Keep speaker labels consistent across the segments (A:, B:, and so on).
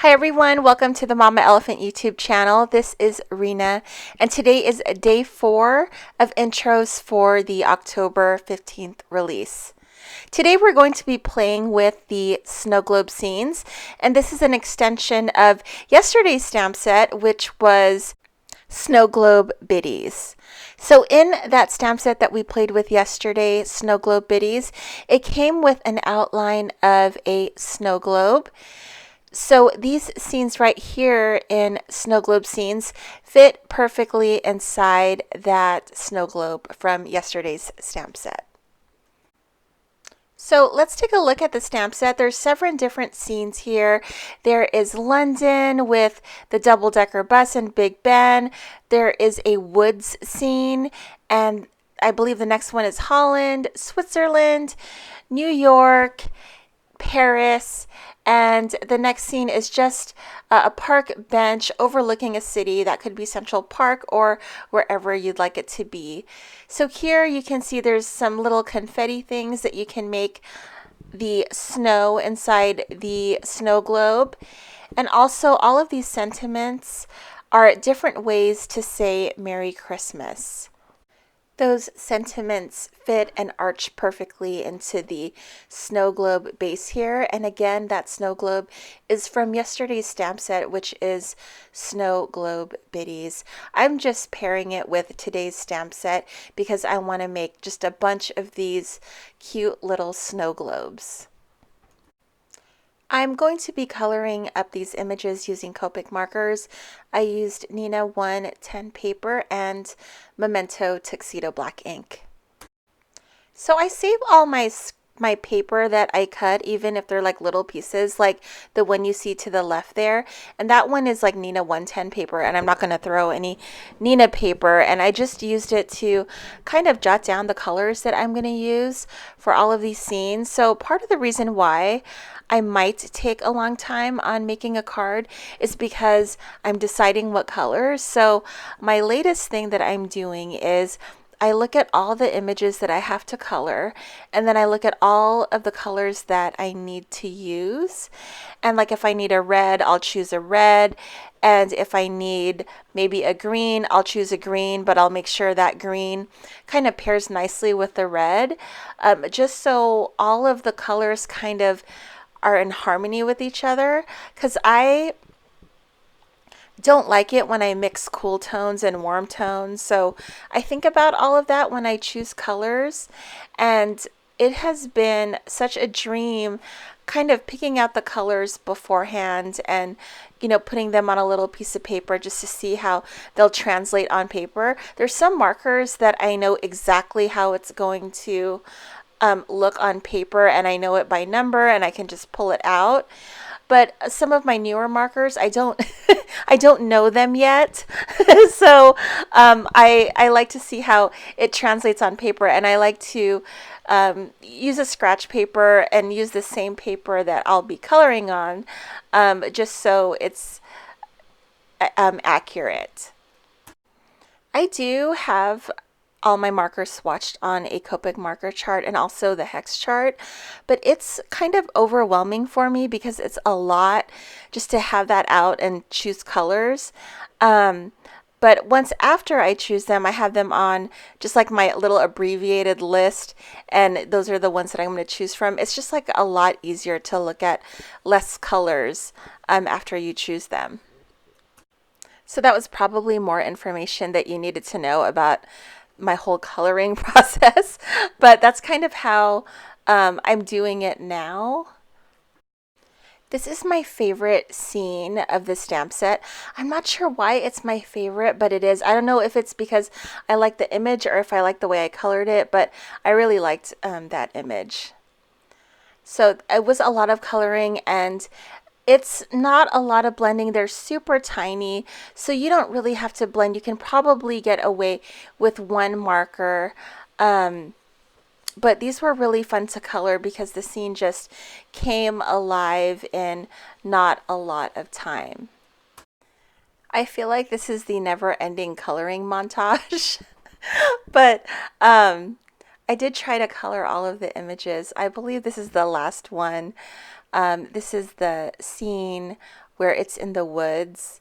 A: Hi everyone, welcome to the Mama Elephant YouTube channel. This is Rena, and today is day 4 of intros for the October 15th release. Today we're going to be playing with the snow globe scenes, and this is an extension of yesterday's stamp set, which was Snow Globe Biddies. So in that stamp set that we played with yesterday, Snow Globe Biddies, it came with an outline of a snow globe. So these scenes right here in Snow Globe Scenes fit perfectly inside that snow globe from yesterday's stamp set. So let's take a look at the stamp set. There's several different scenes here. There is London with the double-decker bus and Big Ben. There is a woods scene, and I believe the next one is Holland, Switzerland, New York, Paris, and the next scene is just a park bench overlooking a city. That could be Central Park or wherever you'd like it to be. So here you can see there's some little confetti things that you can make the snow inside the snow globe. And also all of these sentiments are different ways to say Merry Christmas. Those sentiments fit and arch perfectly into the snow globe base here. And again, that snow globe is from yesterday's stamp set, which is Snow Globe Biddies. I'm just pairing it with today's stamp set because I want to make just a bunch of these cute little snow globes. I'm going to be coloring up these images using Copic markers. I used Neenah 110 paper and Memento Tuxedo Black ink. So I save all my paper that I cut, even if they're like little pieces, like the one you see to the left there. And that one is like Neenah 110 paper, and I'm not going to throw any Neenah paper. And I just used it to kind of jot down the colors that I'm going to use for all of these scenes. So part of the reason why I might take a long time on making a card is because I'm deciding what colors. So my latest thing that I'm doing is I look at all the images that I have to color, and then I look at all of the colors that I need to use. And like if I need a red, I'll choose a red. And if I need maybe a green, I'll choose a green, but I'll make sure that green kind of pairs nicely with the red, just so all of the colors kind of are in harmony with each other, because I don't like it when I mix cool tones and warm tones. So I think about all of that when I choose colors, and it has been such a dream kind of picking out the colors beforehand and putting them on a little piece of paper just to see how they'll translate on paper. There's some markers that I know exactly how it's going to look on paper, and I know it by number and I can just pull it out. But some of my newer markers, I don't I don't know them yet. So I like to see how it translates on paper, and I like to use a scratch paper and use the same paper that I'll be coloring on, just so it's accurate. I do have all my markers swatched on a Copic marker chart and also the hex chart, but it's kind of overwhelming for me because it's a lot just to have that out and choose colors. But once after I choose them, I have them on just like my little abbreviated list, and those are the ones that I'm going to choose from. It's just like a lot easier to look at less colors after you choose them. So that was probably more information that you needed to know about my whole coloring process, but that's kind of how I'm doing it now. This is my favorite scene of the stamp set. I'm not sure why it's my favorite, but it is. I don't know if it's because I like the image or if I like the way I colored it, but I really liked that image. So it was a lot of coloring, and it's not a lot of blending. They're super tiny, so you don't really have to blend. You can probably get away with one marker. But these were really fun to color because the scene just came alive in not a lot of time. I feel like this is the never-ending coloring montage. But I did try to color all of the images. I believe this is the last one. This is the scene where it's in the woods.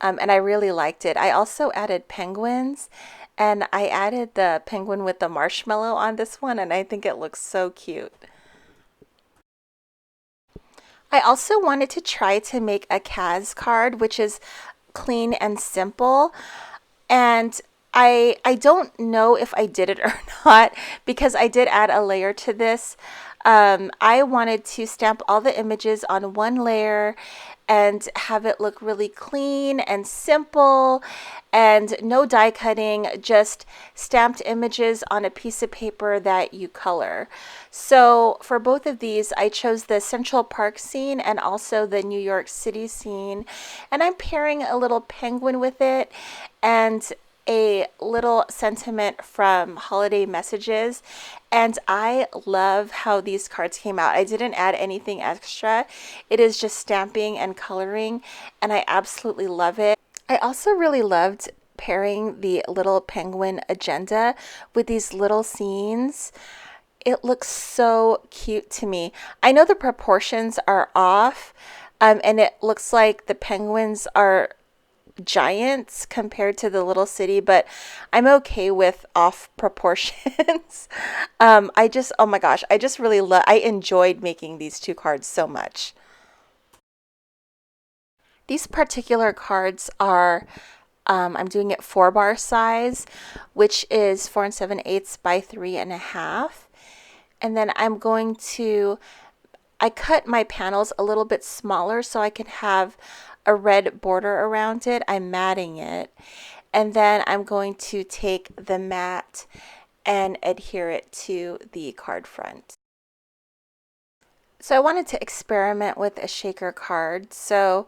A: And I really liked it. I also added penguins, and I added the penguin with the marshmallow on this one, and I think it looks so cute. I also wanted to try to make a Kaz card, which is clean and simple. And I don't know if I did it or not because I did add a layer to this. I wanted to stamp all the images on one layer and have it look really clean and simple and no die cutting, just stamped images on a piece of paper that you color. So for both of these, I chose the Central Park scene and also the New York City scene, and I'm pairing a little penguin with it and a little sentiment from Holiday Messages. And I love how these cards came out. I didn't add anything extra. It is just stamping and coloring, and I absolutely love it. I also really loved pairing the little penguin agenda with these little scenes. It looks so cute to me. I know the proportions are off, and it looks like the penguins are giants compared to the little city, but I'm okay with off proportions. Oh my gosh, I just really I enjoyed making these two cards so much. These particular cards are, I'm doing it 4-bar size, which is 4 7/8 by 3.5. And then I cut my panels a little bit smaller so I can have a red border around it. I'm matting it. And then I'm going to take the mat and adhere it to the card front. So I wanted to experiment with a shaker card. So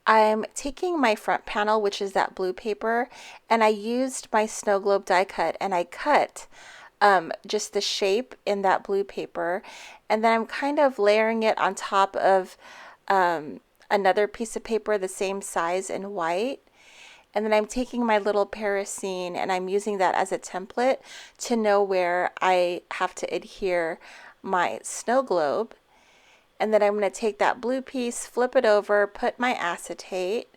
A: I'm taking my front panel, which is that blue paper, and I used my snow globe die cut and I cut just the shape in that blue paper, and then I'm kind of layering it on top of another piece of paper the same size in white. And then I'm taking my little Parascene and I'm using that as a template to know where I have to adhere my snow globe. And then I'm going to take that blue piece, flip it over, put my acetate,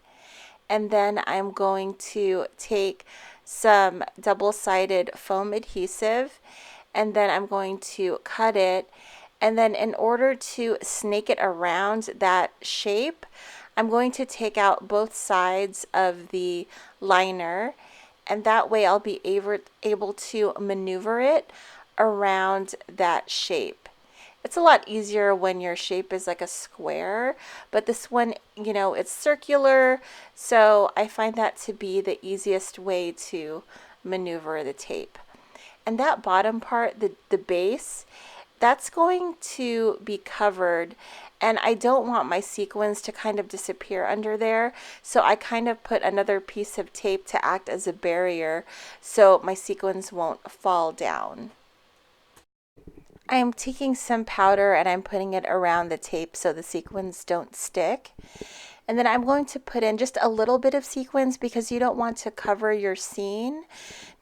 A: and then I'm going to take some double-sided foam adhesive, and then I'm going to cut it. And then in order to snake it around that shape, I'm going to take out both sides of the liner, and that way I'll be able to maneuver it around that shape. It's a lot easier when your shape is like a square, but this one, it's circular, so I find that to be the easiest way to maneuver the tape. And that bottom part, the base, that's going to be covered, and I don't want my sequins to kind of disappear under there, so I kind of put another piece of tape to act as a barrier so my sequins won't fall down. I'm taking some powder and I'm putting it around the tape so the sequins don't stick. And then I'm going to put in just a little bit of sequins because you don't want to cover your scene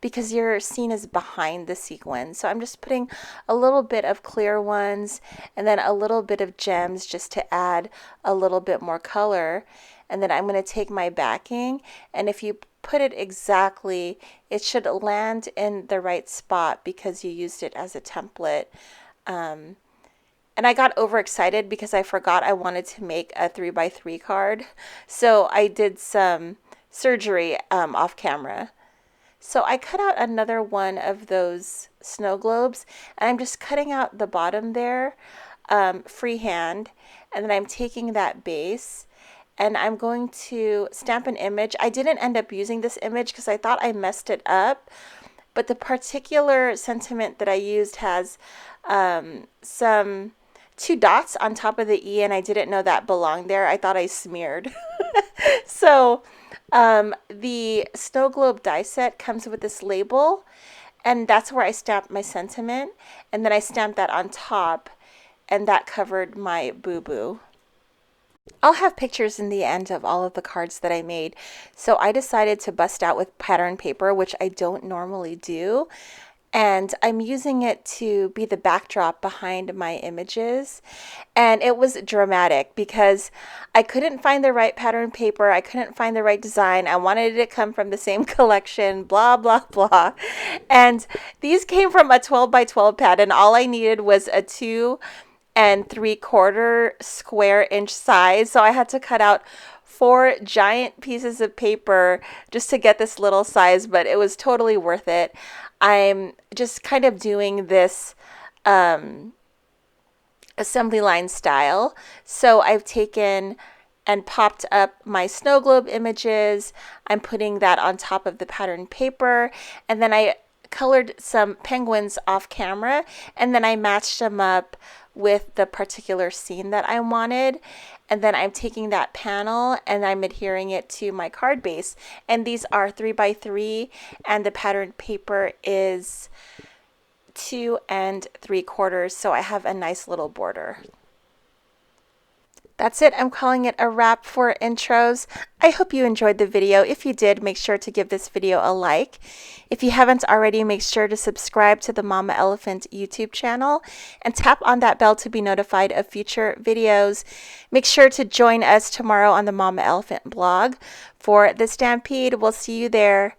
A: because your scene is behind the sequin. So I'm just putting a little bit of clear ones and then a little bit of gems just to add a little bit more color. And then I'm going to take my backing, and if you put it exactly, it should land in the right spot because you used it as a template. And I got overexcited because I forgot I wanted to make a 3x3 card. So I did some surgery off camera. So I cut out another one of those snow globes, and I'm just cutting out the bottom there freehand. And then I'm taking that base and I'm going to stamp an image. I didn't end up using this image because I thought I messed it up, but the particular sentiment that I used has some 2 dots on top of the E, and I didn't know that belonged there. I thought I smeared. So the snow globe die set comes with this label, and that's where I stamped my sentiment, and then I stamped that on top, and that covered my boo-boo. I'll have pictures in the end of all of the cards that I made. So I decided to bust out with pattern paper, which I don't normally do. and I'm using it to be the backdrop behind my images. And it was dramatic because I couldn't find the right pattern paper. I couldn't find the right design. I wanted it to come from the same collection, blah, blah, blah. And these came from a 12 by 12 pad, and all I needed was a 2 3/4 square inch size. So I had to cut out 4 giant pieces of paper just to get this little size, but it was totally worth it. I'm just kind of doing this assembly line style. So I've taken and popped up my snow globe images. I'm putting that on top of the pattern paper, and then I colored some penguins off camera, and then I matched them up with the particular scene that I wanted. And then I'm taking that panel and I'm adhering it to my card base. And these are 3x3, and the pattern paper is 2 3/4, so I have a nice little border. That's it. I'm calling it a wrap for intros. I hope you enjoyed the video. If you did, make sure to give this video a like. If you haven't already, make sure to subscribe to the Mama Elephant YouTube channel and tap on that bell to be notified of future videos. Make sure to join us tomorrow on the Mama Elephant blog for the Stampede. We'll see you there.